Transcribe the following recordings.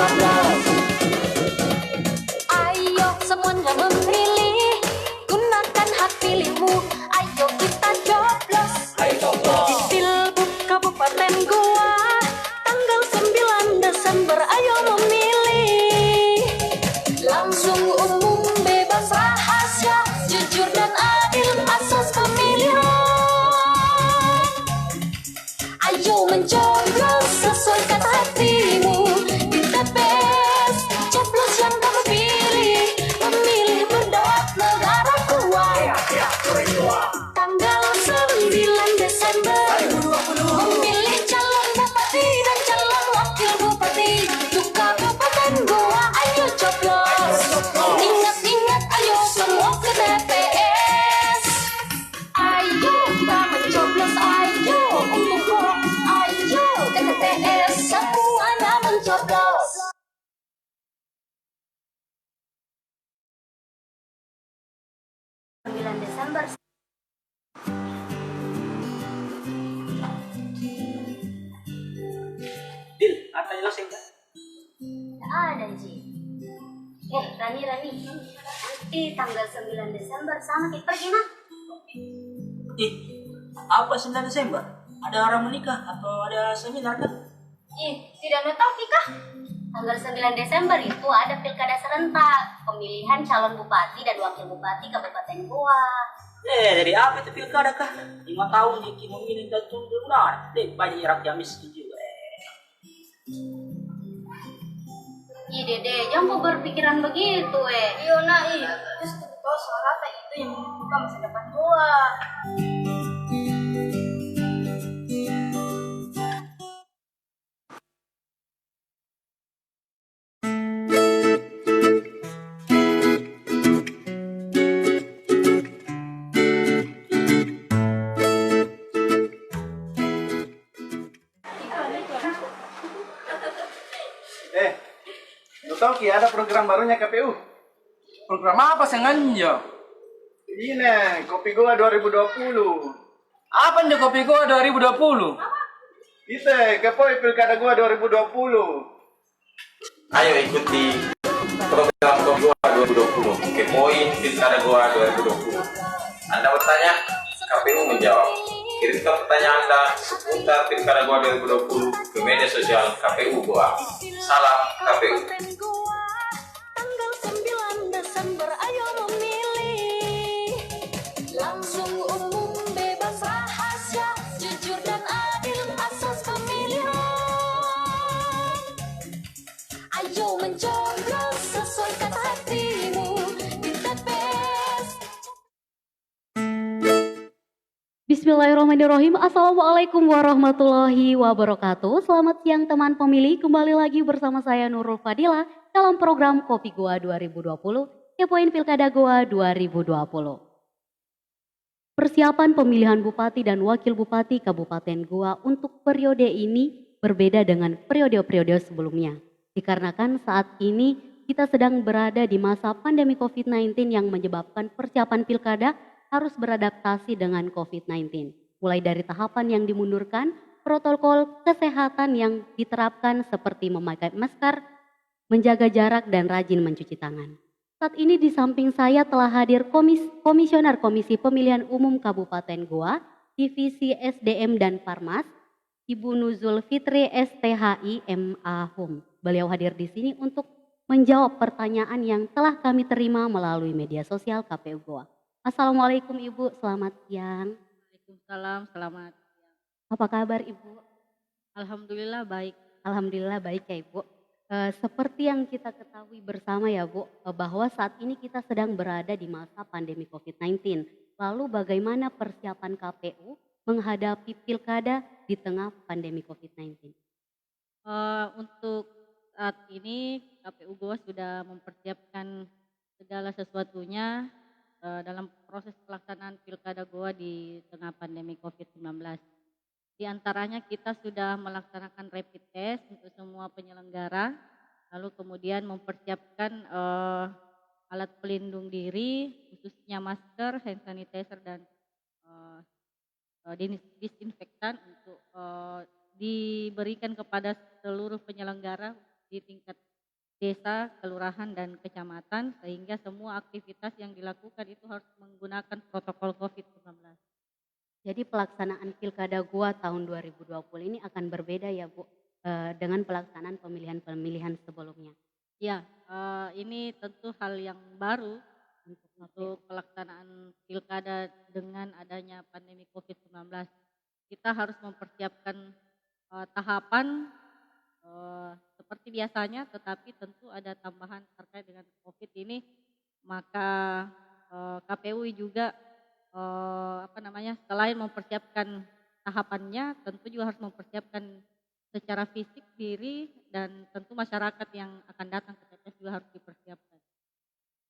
mencoblos. Ayo semuanya memilih, gunakan hak pilihmu. Ayo kita coblos. Di Pilbub Kabupaten Goa, tanggal 9 Desember, ayo memilih. Langsung umum, bebas rahasia, jujur dan adil asas pemilihan. Ayo mencoblos sesuai kata hatimu. Di TPS coblos yang kamu pilih, memilih berdaulat negara kuat. Tanggal 9 Desember 2020, memilih calon bupati dan calon wakil bupati untuk Kabupaten Goa. Ayo coblos. Ingat-ingat, ayo semua ke TPS. Ayo kita mencoblos, ayo untuk Goa. Ayo ke TPS, semuanya mencoblos. 9 Desember. Dil, apa jelasin kan? Ada Ji. Rani, nanti tanggal 9 Desember sama kita pergi nah. Ih, apa 9 Desember? Ada orang menikah atau ada seminar kan? Tidak tahu Kika. Tanggal 9 Desember itu ada pilkada serentak, pemilihan calon bupati dan wakil bupati Kabupaten Goa. Dari apa itu pilkada kah? 5 tahun Jiki memilih dan tunggu benar. Banyak rakyat miskin juga. Dede, jangan kau berpikiran begitu Iya nak, justru kau suara itu yang membuka masa depan Goa. Lu tahu Ki ada program barunya KPU? Program apa sengaja? Ini Kopi Goa 2020. Apa nih Kopi Goa 2020? Itu Kepoi Pilkada Goa 2020. Ayo ikuti program Kopi Goa 2020. Kepoin Pilkada Goa 2020. Anda bertanya, KPU menjawab. Kirimkan pertanyaan Anda seputar Pilkada Goa 2020 ke media sosial KPU Goa. Salam KPU. Tanggal 9 Desember, ayo memilih. Langsung umum, bebas rahasia, jujur dan adil asas pemilihan. Ayo mencoblos sesuai kata hatimu. Di TPS. Bismillahirrahmanirrahim. Assalamualaikum warahmatullahi wabarakatuh. Selamat siang teman pemilih. Kembali lagi bersama saya Nurul Fadila dalam program Kopi Goa 2020, Kepoin Pilkada Goa 2020. Persiapan pemilihan Bupati dan Wakil Bupati Kabupaten Goa untuk periode ini berbeda dengan periode-periode sebelumnya. Dikarenakan saat ini kita sedang berada di masa pandemi COVID-19 yang menyebabkan persiapan pilkada harus beradaptasi dengan COVID-19. Mulai dari tahapan yang dimundurkan, protokol kesehatan yang diterapkan seperti memakai masker, menjaga jarak dan rajin mencuci tangan. Saat ini di samping saya telah hadir Komisioner Komisi Pemilihan Umum Kabupaten Goa, Divisi SDM dan Parmas, Ibu Nuzul Fitri STHI MA Hum. Beliau hadir di sini untuk menjawab pertanyaan yang telah kami terima melalui media sosial KPU Goa. Assalamualaikum Ibu, selamat siang. Waalaikumsalam, selamat siang. Apa kabar Ibu? Alhamdulillah baik. Alhamdulillah baik ya Ibu. Seperti yang kita ketahui bersama ya Bu, bahwa saat ini kita sedang berada di masa pandemi COVID-19. Lalu bagaimana persiapan KPU menghadapi pilkada di tengah pandemi COVID-19? Untuk saat ini KPU Goa sudah mempersiapkan segala sesuatunya dalam proses pelaksanaan Pilkada Goa di tengah pandemi COVID-19. Di antaranya kita sudah melaksanakan rapid test untuk semua penyelenggara, lalu kemudian mempersiapkan alat pelindung diri, khususnya masker, hand sanitizer, dan disinfektan untuk diberikan kepada seluruh penyelenggara di tingkat desa, kelurahan, dan kecamatan, sehingga semua aktivitas yang dilakukan itu harus menggunakan protokol COVID-19. Jadi pelaksanaan Pilkada Goa tahun 2020 ini akan berbeda ya Bu, dengan pelaksanaan pemilihan-pemilihan sebelumnya. Ya, ini tentu hal yang baru untuk pelaksanaan pilkada dengan adanya pandemi COVID-19. Kita harus mempersiapkan tahapan seperti biasanya, tetapi tentu ada tambahan terkait dengan COVID ini. Maka KPU juga selain mempersiapkan tahapannya, tentu juga harus mempersiapkan secara fisik diri, dan tentu masyarakat yang akan datang ke TPS juga harus dipersiapkan.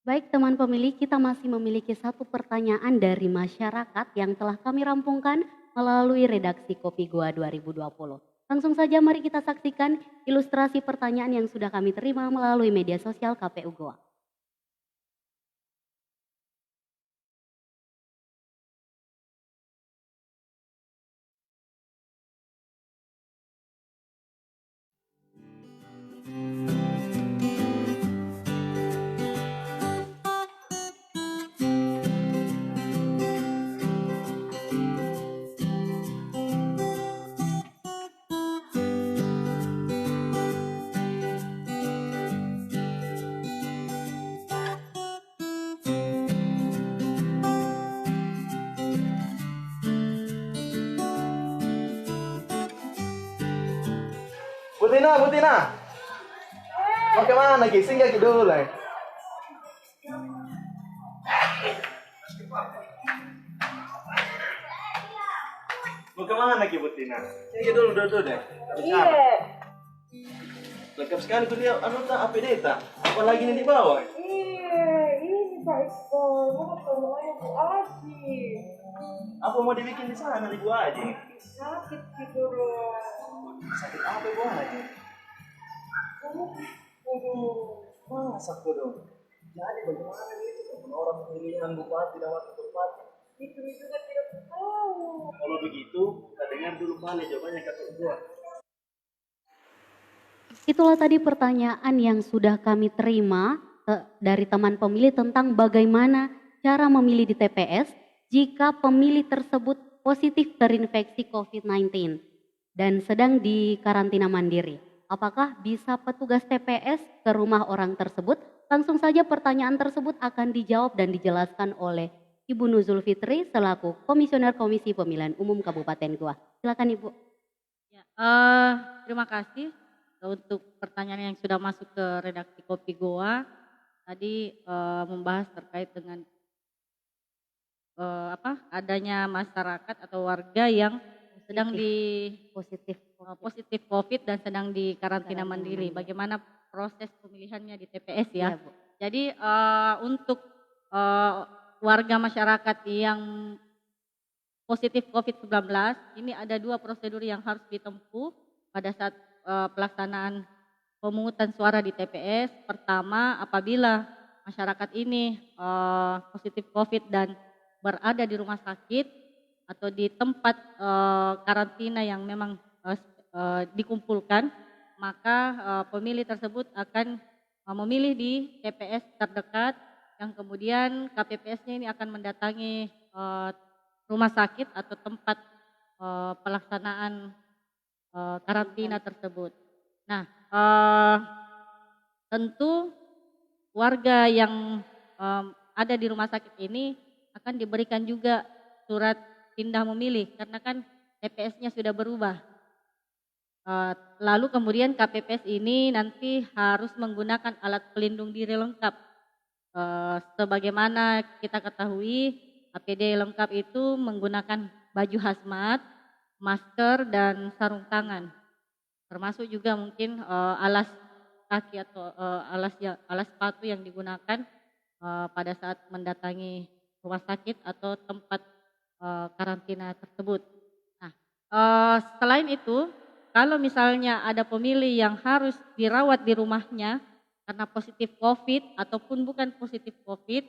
Baik teman pemilih, kita masih memiliki satu pertanyaan dari masyarakat yang telah kami rampungkan melalui redaksi Kopi Goa 2020. Langsung saja mari kita saksikan ilustrasi pertanyaan yang sudah kami terima melalui media sosial KPU Goa. Bu Tina. Mau kemana Ki? Singgah Ki dulu. Mau kemana Ki Bu Tina? Singgah dulu deh. Iya. Lengkap sekali tuh dia, APD tak? Apalagi ini di bawah. Iya, ini Pak Iqbal, mau ketemu Bu Aji. Apa mau dibikin di sana nih Bu Aji? Sakit gitu loh. Sakit apa Bu Aji? Masa dong. Jadi bagaimana itu kalau orang pemilihan bupati dan wakil bupati? Itu juga tidak tahu. Kalau begitu, kita dengar dulu mana jawabannya kata gua. Itulah tadi pertanyaan yang sudah kami terima dari teman pemilih tentang bagaimana cara memilih di TPS jika pemilih tersebut positif terinfeksi COVID-19 dan sedang di karantina mandiri. Apakah bisa petugas TPS ke rumah orang tersebut? Langsung saja pertanyaan tersebut akan dijawab dan dijelaskan oleh Ibu Nuzul Fitri selaku Komisioner Komisi Pemilihan Umum Kabupaten Goa. Silakan Ibu. Ya, terima kasih untuk pertanyaan yang sudah masuk ke redaksi Kopi Goa. Tadi membahas terkait dengan adanya masyarakat atau warga yang sedang positif COVID dan sedang di karantina mandiri. Bagaimana proses pemilihannya di TPS ya? Bu. Jadi untuk warga masyarakat yang positif COVID-19 ini ada 2 prosedur yang harus ditempuh pada saat pelaksanaan pemungutan suara di TPS. Pertama, apabila masyarakat ini positif COVID dan berada di rumah sakit atau di tempat karantina yang memang dikumpulkan, maka pemilih tersebut akan memilih di TPS terdekat, yang kemudian KPPS-nya ini akan mendatangi rumah sakit atau tempat pelaksanaan karantina tersebut. Nah, tentu warga yang ada di rumah sakit ini akan diberikan juga surat pindah memilih, karena kan TPS-nya sudah berubah. Lalu kemudian KPPS ini nanti harus menggunakan alat pelindung diri lengkap. Sebagaimana kita ketahui, APD lengkap itu menggunakan baju hazmat, masker, dan sarung tangan. Termasuk juga mungkin alas kaki atau alas sepatu yang digunakan pada saat mendatangi rumah sakit atau tempat karantina tersebut. Nah, selain itu, kalau misalnya ada pemilih yang harus dirawat di rumahnya karena positif COVID ataupun bukan positif COVID,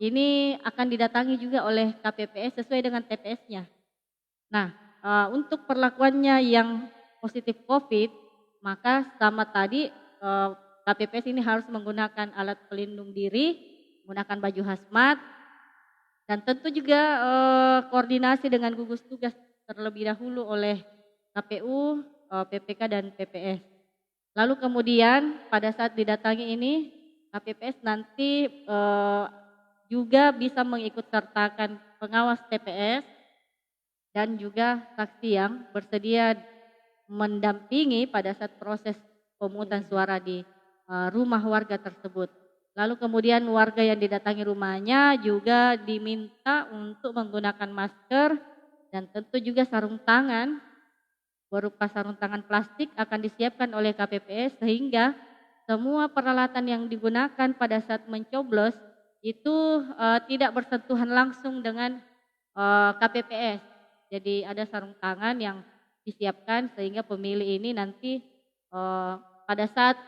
ini akan didatangi juga oleh KPPS sesuai dengan TPS-nya. Nah, untuk perlakuannya yang positif COVID, maka sama tadi KPPS ini harus menggunakan alat pelindung diri, menggunakan baju hazmat, dan tentu juga koordinasi dengan gugus tugas terlebih dahulu oleh KPU, PPK dan PPS. Lalu kemudian pada saat didatangi ini KPPS nanti juga bisa mengikut sertakan pengawas TPS dan juga saksi yang bersedia mendampingi pada saat proses pemungutan suara di rumah warga tersebut. Lalu kemudian warga yang didatangi rumahnya juga diminta untuk menggunakan masker dan tentu juga sarung tangan berupa sarung tangan plastik akan disiapkan oleh KPPS sehingga semua peralatan yang digunakan pada saat mencoblos itu tidak bersentuhan langsung dengan KPPS. Jadi ada sarung tangan yang disiapkan sehingga pemilih ini nanti pada saat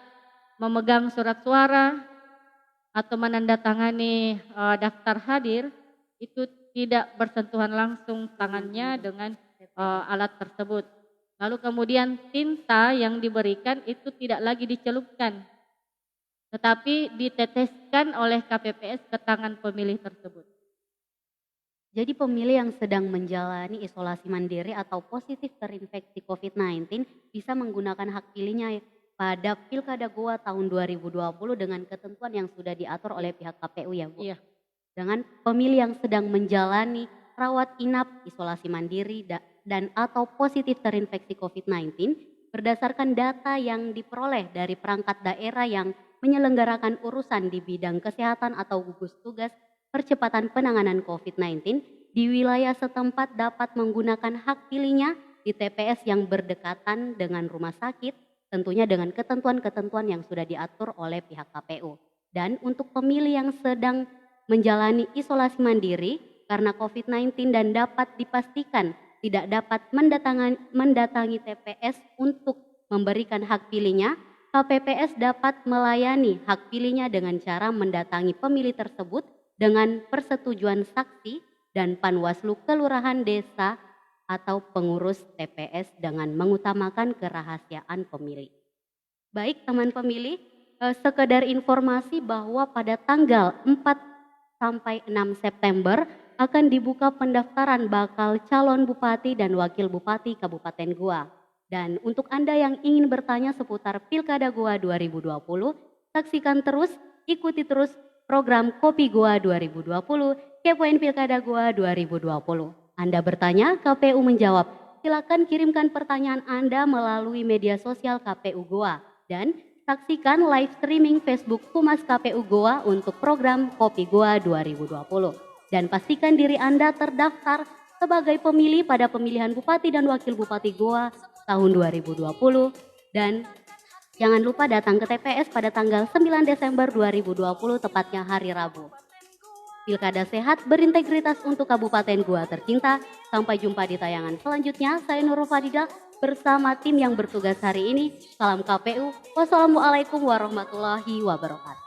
memegang surat suara atau menandatangani daftar hadir itu tidak bersentuhan langsung tangannya dengan alat tersebut. Lalu kemudian tinta yang diberikan itu tidak lagi dicelupkan, tetapi diteteskan oleh KPPS ke tangan pemilih tersebut. Jadi pemilih yang sedang menjalani isolasi mandiri atau positif terinfeksi COVID-19 bisa menggunakan hak pilihnya pada Pilkada Goa tahun 2020 dengan ketentuan yang sudah diatur oleh pihak KPU ya Bu? Iya. Dengan pemilih yang sedang menjalani rawat inap, isolasi mandiri dan atau positif terinfeksi COVID-19 berdasarkan data yang diperoleh dari perangkat daerah yang menyelenggarakan urusan di bidang kesehatan atau gugus tugas percepatan penanganan COVID-19 di wilayah setempat dapat menggunakan hak pilihnya di TPS yang berdekatan dengan rumah sakit, tentunya dengan ketentuan-ketentuan yang sudah diatur oleh pihak KPU. Dan untuk pemilih yang sedang menjalani isolasi mandiri karena COVID-19 dan dapat dipastikan tidak dapat mendatangi TPS untuk memberikan hak pilihnya, KPPS dapat melayani hak pilihnya dengan cara mendatangi pemilih tersebut dengan persetujuan saksi dan Panwaslu Kelurahan Desa atau pengurus TPS dengan mengutamakan kerahasiaan pemilih. Baik teman pemilih, sekedar informasi bahwa pada tanggal 4 sampai 6 September akan dibuka pendaftaran bakal calon bupati dan wakil bupati Kabupaten Goa. Dan untuk Anda yang ingin bertanya seputar Pilkada Goa 2020, saksikan terus, ikuti terus program Kopi Goa 2020, Kepoin Pilkada Goa 2020. Anda bertanya, KPU menjawab. Silakan kirimkan pertanyaan Anda melalui media sosial KPU Goa dan saksikan live streaming Facebook Humas KPU Goa untuk program Kopi Goa 2020. Dan pastikan diri Anda terdaftar sebagai pemilih pada pemilihan Bupati dan Wakil Bupati Goa tahun 2020. Dan jangan lupa datang ke TPS pada tanggal 9 Desember 2020 tepatnya hari Rabu. Pilkada sehat berintegritas untuk Kabupaten Goa tercinta. Sampai jumpa di tayangan selanjutnya. Saya Nurul Fadidah bersama tim yang bertugas hari ini. Salam KPU. Wassalamualaikum warahmatullahi wabarakatuh.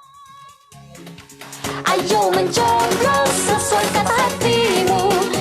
Ayo mencoblos sesuai kata hatimu.